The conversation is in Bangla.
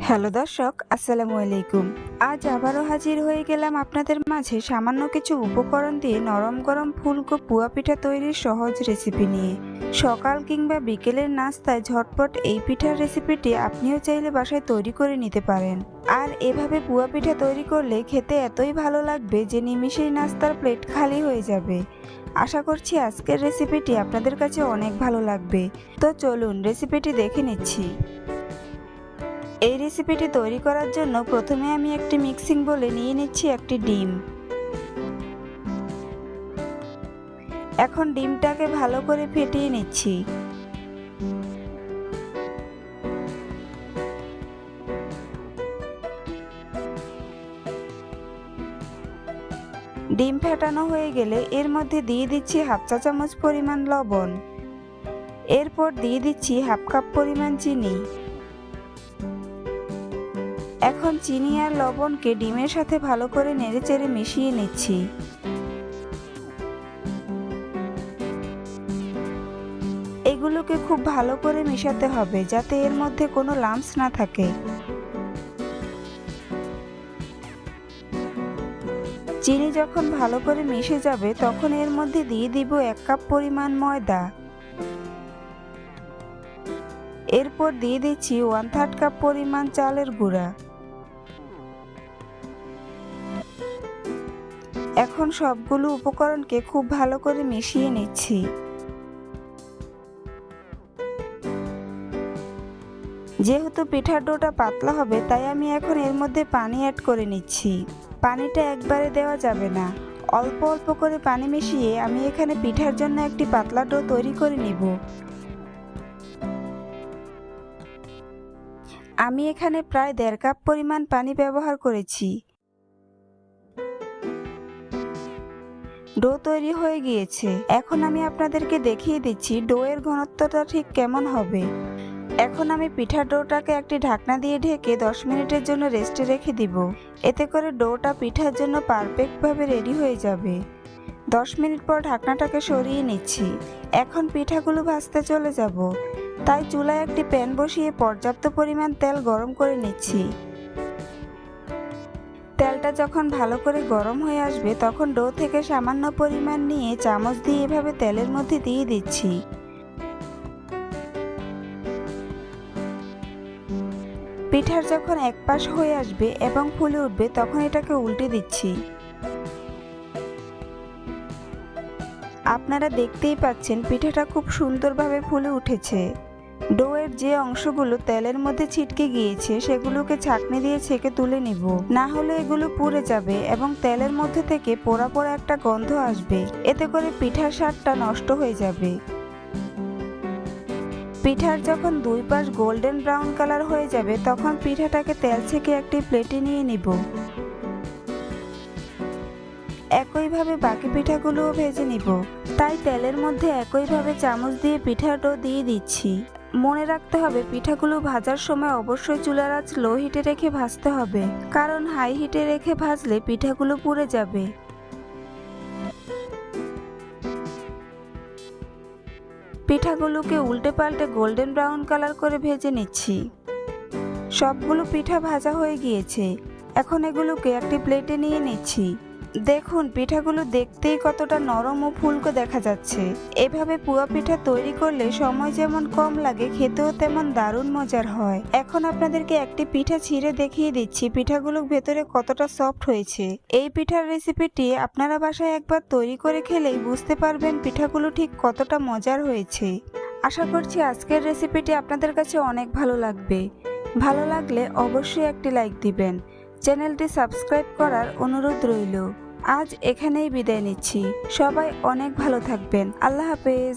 হ্যালো দর্শক, আসসালামু আলাইকুম। আজ আবারও হাজির হয়ে গেলাম আপনাদের মাঝে সামান্য কিছু উপকরণ দিয়ে নরম গরম ফুলকো পুয়া পিঠা তৈরির সহজ রেসিপি নিয়ে। সকাল কিংবা বিকেলের নাস্তায় ঝটপট এই পিঠার রেসিপিটি আপনিও চাইলে বাসায় তৈরি করে নিতে পারেন। আর এভাবে পুয়া পিঠা তৈরি করলে খেতে এতই ভালো লাগবে যে নিমিষেই নাস্তার প্লেট খালি হয়ে যাবে। আশা করছি আজকের রেসিপিটি আপনাদের কাছে অনেক ভালো লাগবে। তো চলুন রেসিপিটি দেখে নিচ্ছি। এই রেসিপিটি তৈরি করার জন্য প্রথমে আমি একটি মিক্সিং বোলে নিয়ে নিচ্ছি একটি ডিম। এখন ডিমটাকে ভালো করে ফেটিয়ে নিচ্ছি। ডিম ফেটানো হয়ে গেলে এর মধ্যে দিয়ে দিচ্ছি হাফ চা চামচ পরিমাণ লবণ। এরপর দিয়ে দিচ্ছি হাফ কাপ পরিমাণ চিনি। এখন চিনি আর লবণকে ডিমের সাথে ভালো করে নেড়েচেড়ে মিশিয়ে নিচ্ছি। এগুলোকে খুব ভালো করে মিশাতে হবে যাতে এর মধ্যে কোনো লাম্পস না থাকে। চিনি যখন ভালো করে মিশে যাবে তখন এর মধ্যে দিয়ে দিব 1 কাপ পরিমাণ ময়দা। এরপর দিয়ে দিচ্ছি 1/3 কাপ পরিমাণ চালের গুঁড়া। এখন সবগুলো উপকরণকে খুব ভালো করে মিশিয়ে নিচ্ছি। যেহেতু পিঠার ডোটা পাতলা হবে তাই আমি এখন এর মধ্যে পানি অ্যাড করে নিচ্ছি। পানিটা একবারে দেওয়া যাবে না, অল্প অল্প করে পানি মিশিয়ে আমি এখানে পিঠার জন্য একটি পাতলা ডো তৈরি করে নিব। আমি এখানে প্রায় 1.5 কাপ পরিমাণ পানি ব্যবহার করেছি। ডো তৈরি হয়ে গিয়েছে। এখন আমি আপনাদেরকে দেখিয়ে দিচ্ছি ডো এর ঘনত্বটা ঠিক কেমন হবে। এখন আমি পিঠার ডোটাকে একটি ঢাকনা দিয়ে ঢেকে 10 মিনিটের জন্য রেস্টে রেখে দিব। এতে করে ডোটা পিঠার জন্য পারফেক্টভাবে রেডি হয়ে যাবে। 10 মিনিট পর ঢাকনাটাকে সরিয়ে নিচ্ছি। এখন পিঠাগুলো ভাজতে চলে যাব। তাই চুলায় একটি প্যান বসিয়ে পর্যাপ্ত পরিমাণ তেল গরম করে নিচ্ছি। তেলটা যখন ভালো করে গরম হয়ে আসবে তখন ডো থেকে সামান্য পরিমাণ নিয়ে চামচ দিয়ে এভাবে তেলের মধ্যে দিয়ে দিচ্ছি। পিঠার যখন এক পাশ হয়ে আসবে এবং ফুলে উঠবে তখন এটাকে উল্টে দিচ্ছি। আপনারা দেখতেই পাচ্ছেন পিঠাটা খুব সুন্দরভাবে ফুলে উঠেছে। ডোয়ের যে অংশগুলো তেলের মধ্যে ছিটকে গিয়েছে সেগুলোকে ছাঁকনি দিয়ে ছেঁকে তুলে নিব, না হলে এগুলো পুড়ে যাবে এবং তেলের মধ্যে থেকে পোড়া পোড়া একটা গন্ধ আসবে। এতে করে পিঠার স্বাদটা নষ্ট হয়ে যাবে। পিঠার যখন দুই পাশ গোল্ডেন ব্রাউন কালার হয়ে যাবে তখন পিঠাটাকে তেল ছেঁকে একটি প্লেটে নিয়ে নিব। একইভাবে বাকি পিঠাগুলোও ভেজে নিব। তাই তেলের মধ্যে একইভাবে চামচ দিয়ে পিঠার ডো দিয়ে দিচ্ছি। মনে রাখতে হবে পিঠাগুলো ভাজার সময় অবশ্যই চুলার আঁচ লো হিটে রেখে ভাজতে হবে, কারণ হাই হিটে রেখে ভাজলে পিঠাগুলো পুড়ে যাবে। পিঠাগুলোকে উল্টে পাল্টে গোল্ডেন ব্রাউন কালার করে ভেজে নিচ্ছি। সবগুলো পিঠা ভাজা হয়ে গিয়েছে। এখন এগুলোকে একটি প্লেটে নিয়ে নিচ্ছি। দেখুন পিঠাগুলো দেখতেই কতটা নরম ও ফুলকো দেখা যাচ্ছে। এভাবে পুয়া পিঠা তৈরি করলে সময় যেমন কম লাগে, খেতেও তেমন দারুণ মজার হয়। এখন আপনাদেরকে একটি পিঠা ছিঁড়ে দেখিয়ে দিচ্ছি পিঠাগুলো ভেতরে কতটা সফট হয়েছে। এই পিঠার রেসিপিটি আপনারা বাসায় একবার তৈরি করে খেলেই বুঝতে পারবেন পিঠাগুলো ঠিক কতটা মজার হয়েছে। আশা করছি আজকের রেসিপিটি আপনাদের কাছে অনেক ভালো লাগবে। ভালো লাগলে অবশ্যই একটি লাইক দিবেন। চ্যানেলটি সাবস্ক্রাইব করার অনুরোধ রইল। আজ এখানেই বিদায় নিচ্ছি। সবাই অনেক ভালো থাকবেন। আল্লাহ হাফেজ।